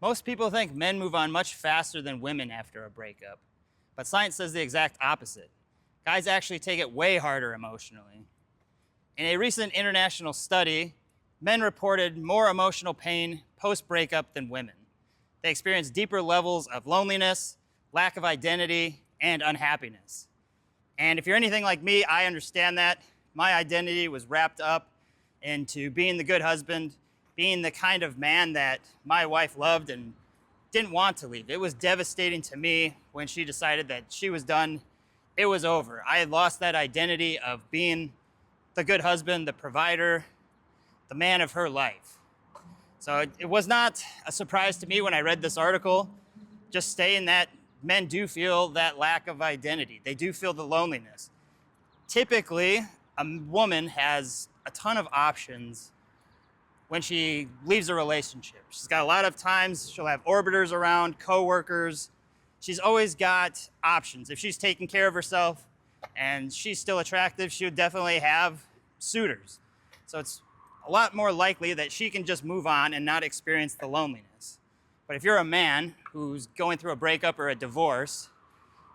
Most people think men move on much faster than women after a breakup, but science says the exact opposite. Guys actually take it way harder emotionally. In a recent international study, men reported more emotional pain post-breakup than women. They experienced deeper levels of loneliness, lack of identity, and unhappiness. And if you're anything like me, I understand that. My identity was wrapped up into being the good husband, being the kind of man that my wife loved and didn't want to leave. It was devastating to me when she decided that she was done. It was over. I had lost that identity of being the good husband, the provider, the man of her life. So it was not a surprise to me when I read this article, just saying that men do feel that lack of identity. They do feel the loneliness. Typically, a woman has a ton of options when she leaves a relationship. She's got a lot of times, she'll have orbiters around, coworkers. She's always got options. If she's taking care of herself and she's still attractive, she would definitely have suitors. So it's a lot more likely that she can just move on and not experience the loneliness. But if you're a man who's going through a breakup or a divorce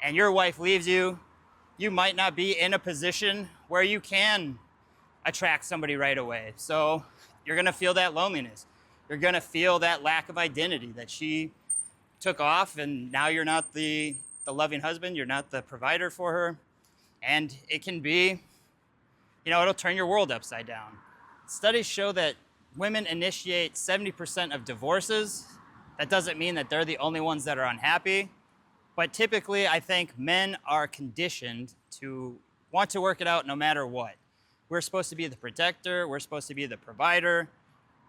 and your wife leaves you, you might not be in a position where you can attract somebody right away. So you're gonna feel that loneliness. You're gonna feel that lack of identity that she took off and now you're not the loving husband, you're not the provider for her. And it can be, it'll turn your world upside down. Studies show that women initiate 70% of divorces. That doesn't mean that they're the only ones that are unhappy, but typically I think men are conditioned to want to work it out no matter what. We're supposed to be the protector, we're supposed to be the provider.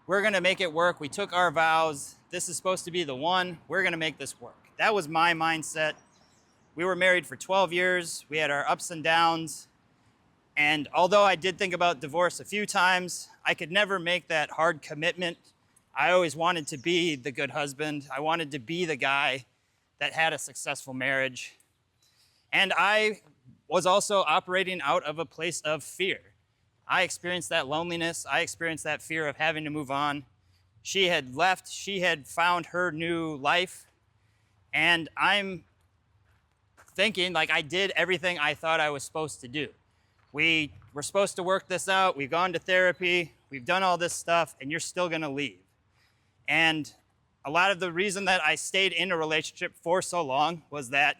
We're gonna make it work, we took our vows, this is supposed to be the one, we're gonna make this work. That was my mindset. We were married for 12 years, we had our ups and downs, and although I did think about divorce a few times, I could never make that hard commitment. I always wanted to be the good husband. I wanted to be the guy that had a successful marriage. And I was also operating out of a place of fear. I experienced that loneliness. I experienced that fear of having to move on. She had left. She had found her new life. And I'm thinking like I did everything I thought I was supposed to do. We were supposed to work this out. We've gone to therapy. We've done all this stuff, and you're still going to leave. And a lot of the reason that I stayed in a relationship for so long was that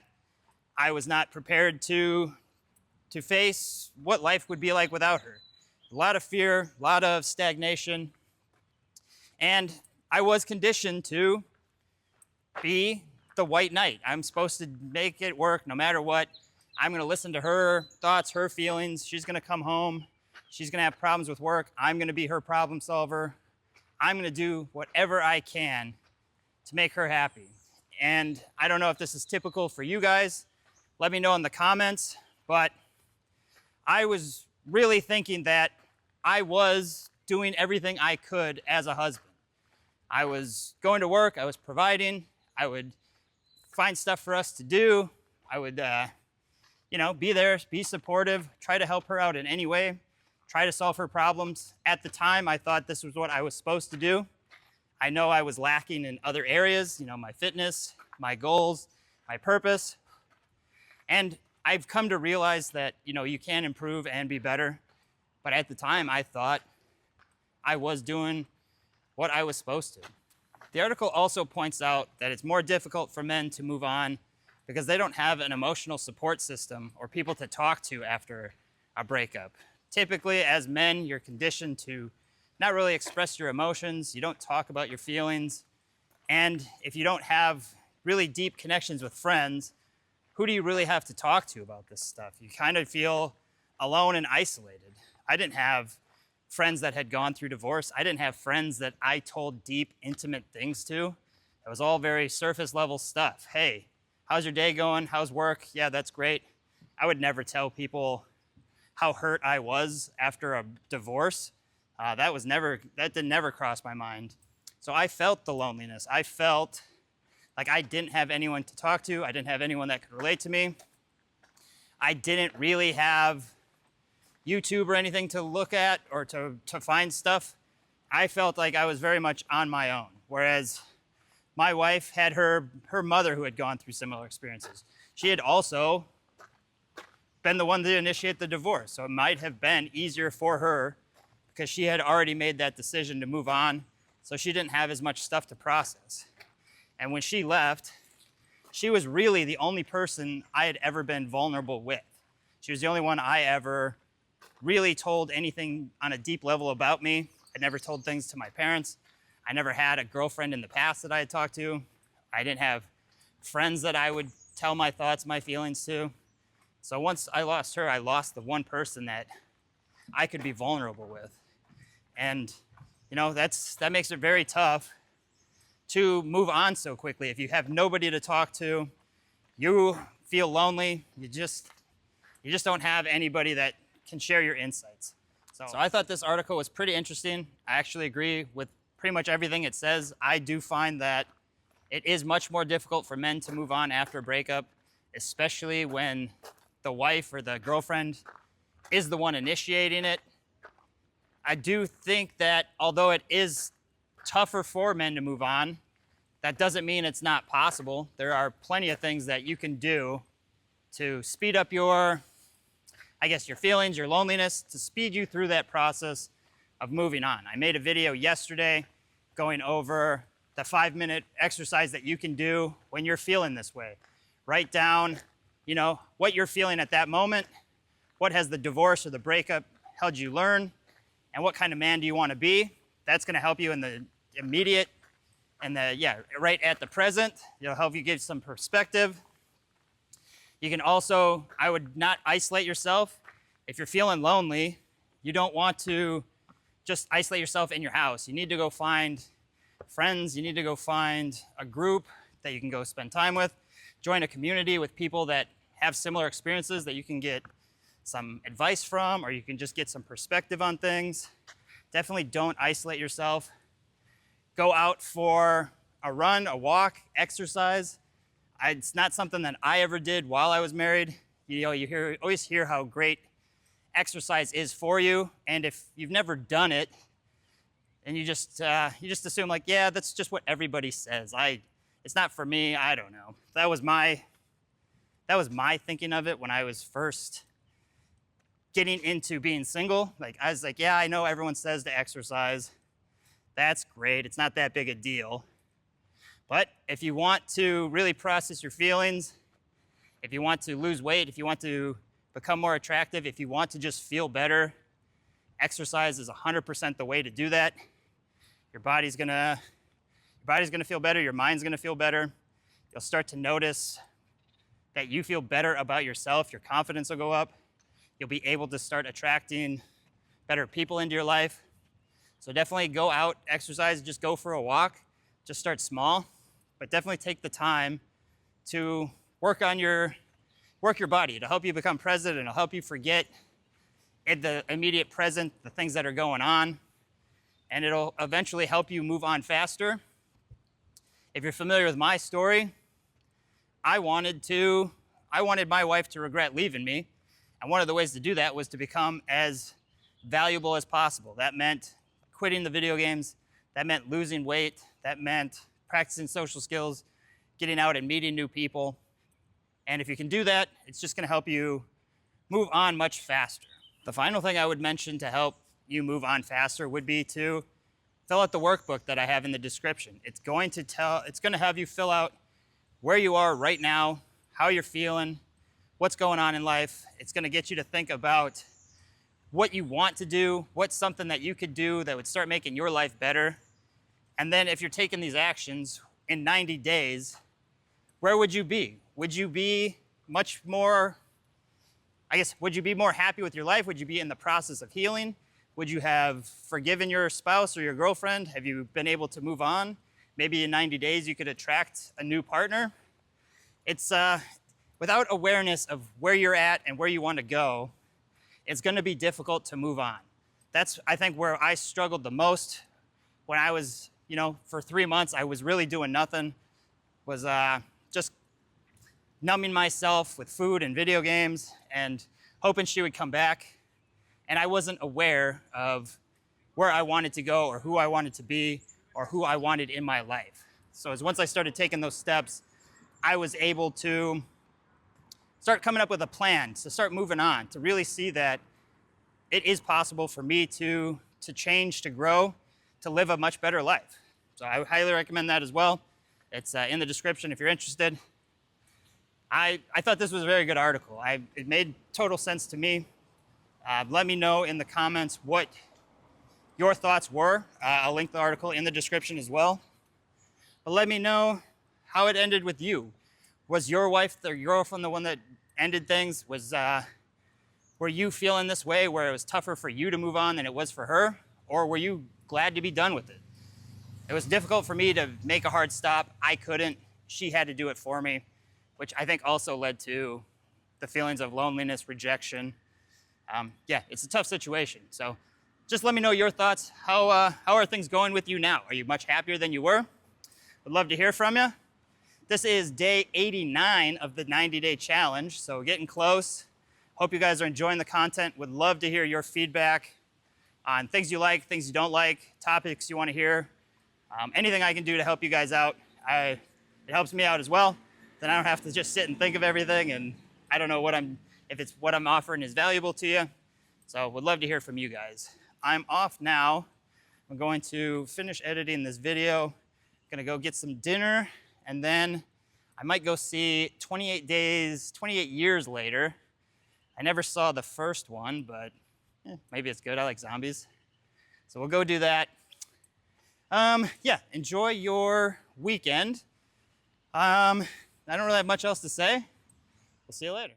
I was not prepared to face what life would be like without her. A lot of fear, a lot of stagnation. And I was conditioned to be the white knight. I'm supposed to make it work no matter what. I'm going to listen to her thoughts, her feelings. She's going to come home. She's going to have problems with work. I'm going to be her problem solver. I'm going to do whatever I can to make her happy. And I don't know if this is typical for you guys. Let me know in the comments. But I was really thinking that I was doing everything I could as a husband. I was going to work. I was providing. I would find stuff for us to do. I would be there, be supportive, try to help her out in any way, try to solve her problems. At the time, I thought this was what I was supposed to do. I know I was lacking in other areas, my fitness, my goals, my purpose. And I've come to realize that, you can improve and be better. But at the time, I thought I was doing what I was supposed to. The article also points out that it's more difficult for men to move on because they don't have an emotional support system or people to talk to after a breakup. Typically, as men, you're conditioned to not really express your emotions. You don't talk about your feelings. And if you don't have really deep connections with friends, who do you really have to talk to about this stuff? You kind of feel alone and isolated. I didn't have friends that had gone through divorce. I didn't have friends that I told deep, intimate things to. It was all very surface level stuff. Hey, how's your day going? How's work? Yeah, that's great. I would never tell people how hurt I was after a divorce. That did never cross my mind. So I felt the loneliness. I felt like I didn't have anyone to talk to. I didn't have anyone that could relate to me. I didn't really have YouTube or anything to look at or to find stuff. I felt like I was very much on my own. Whereas my wife had her mother who had gone through similar experiences. She had also been the one to initiate the divorce, so it might have been easier for her because she had already made that decision to move on, so she didn't have as much stuff to process. And when she left, she was really the only person I had ever been vulnerable with. She was the only one I ever really told anything on a deep level about me. I never told things to my parents. I never had a girlfriend in the past that I had talked to. I didn't have friends that I would tell my thoughts, my feelings to. So once I lost her, I lost the one person that I could be vulnerable with. And that makes it very tough to move on so quickly. If you have nobody to talk to, you feel lonely, you just don't have anybody that can share your insights. So I thought this article was pretty interesting. I actually agree with pretty much everything it says. I do find that it is much more difficult for men to move on after a breakup, especially when the wife or the girlfriend is the one initiating it. I do think that although it is tougher for men to move on, that doesn't mean it's not possible. There are plenty of things that you can do to speed up your feelings, your loneliness, to speed you through that process of moving on. I made a video yesterday going over the 5-minute exercise that you can do when you're feeling this way. Write down, what you're feeling at that moment, what has the divorce or the breakup helped you learn, and what kind of man do you want to be. That's going to help you in the immediate and right at the present. It'll help you give some perspective. You can also, I would not isolate yourself. If you're feeling lonely, you don't want to just isolate yourself in your house. You need to go find friends. You need to go find a group that you can go spend time with. Join a community with people that have similar experiences that you can get some advice from, or you can just get some perspective on things. Definitely don't isolate yourself. Go out for a run, a walk, exercise. It's not something that I ever did while I was married. You always hear how great exercise is for you, and if you've never done it, and you just assume that's just what everybody says. It's not for me. I don't know. That was my thinking of it when I was first getting into being single. I was like, yeah, I know everyone says to exercise. That's great. It's not that big a deal. But if you want to really process your feelings, if you want to lose weight, if you want to become more attractive, if you want to just feel better, exercise is 100% the way to do that. Your body's gonna feel better, your mind's gonna feel better. You'll start to notice that you feel better about yourself, your confidence will go up. You'll be able to start attracting better people into your life. So definitely go out, exercise, just go for a walk. Just start small, but definitely take the time to work your body to help you become present, and it'll help you forget in the immediate present the things that are going on, and it'll eventually help you move on faster. If you're familiar with my story, I wanted my wife to regret leaving me, and one of the ways to do that was to become as valuable as possible. That meant quitting the video games, that meant losing weight, that meant practicing social skills, getting out and meeting new people. And if you can do that, it's just gonna help you move on much faster. The final thing I would mention to help you move on faster would be to fill out the workbook that I have in the description. It's gonna have you fill out where you are right now, how you're feeling, what's going on in life. It's gonna get you to think about what you want to do, what's something that you could do that would start making your life better. And then if you're taking these actions in 90 days, where would you be? Would you be more happy with your life? Would you be in the process of healing? Would you have forgiven your spouse or your girlfriend? Have you been able to move on? Maybe in 90 days you could attract a new partner. It's without awareness of where you're at and where you want to go, it's going to be difficult to move on. That's, I think, where I struggled the most. When I was, for 3 months, I was really doing nothing, was just numbing myself with food and video games and hoping she would come back. And I wasn't aware of where I wanted to go or who I wanted to be or who I wanted in my life. So as once I started taking those steps, I was able to start coming up with a plan, to start moving on, to really see that it is possible for me to change, to grow, to live a much better life. So I highly recommend that as well. It's in the description if you're interested. I thought this was a very good article. It made total sense to me. Let me know in the comments what your thoughts were. I'll link the article in the description as well. But let me know how it ended with you. Was your wife or your girlfriend the one that ended things? Were you feeling this way where it was tougher for you to move on than it was for her? Or were you glad to be done with it? It was difficult for me to make a hard stop. I couldn't. She had to do it for me, which I think also led to the feelings of loneliness, rejection. Yeah, it's a tough situation. So just let me know your thoughts. How are things going with you now? Are you much happier than you were? Would love to hear from you. This is day 89 of the 90-day challenge, so getting close. Hope you guys are enjoying the content. Would love to hear your feedback on things you like, things you don't like, topics you want to hear. Anything I can do to help you guys out, it helps me out as well. Then I don't have to just sit and think of everything, and I don't know if it's what I'm offering is valuable to you. So would love to hear from you guys. I'm off now. I'm going to finish editing this video. Gonna go get some dinner, and then I might go see 28 years later. I never saw the first one, but maybe it's good. I like zombies. So we'll go do that. Yeah, enjoy your weekend. I don't really have much else to say. We'll see you later.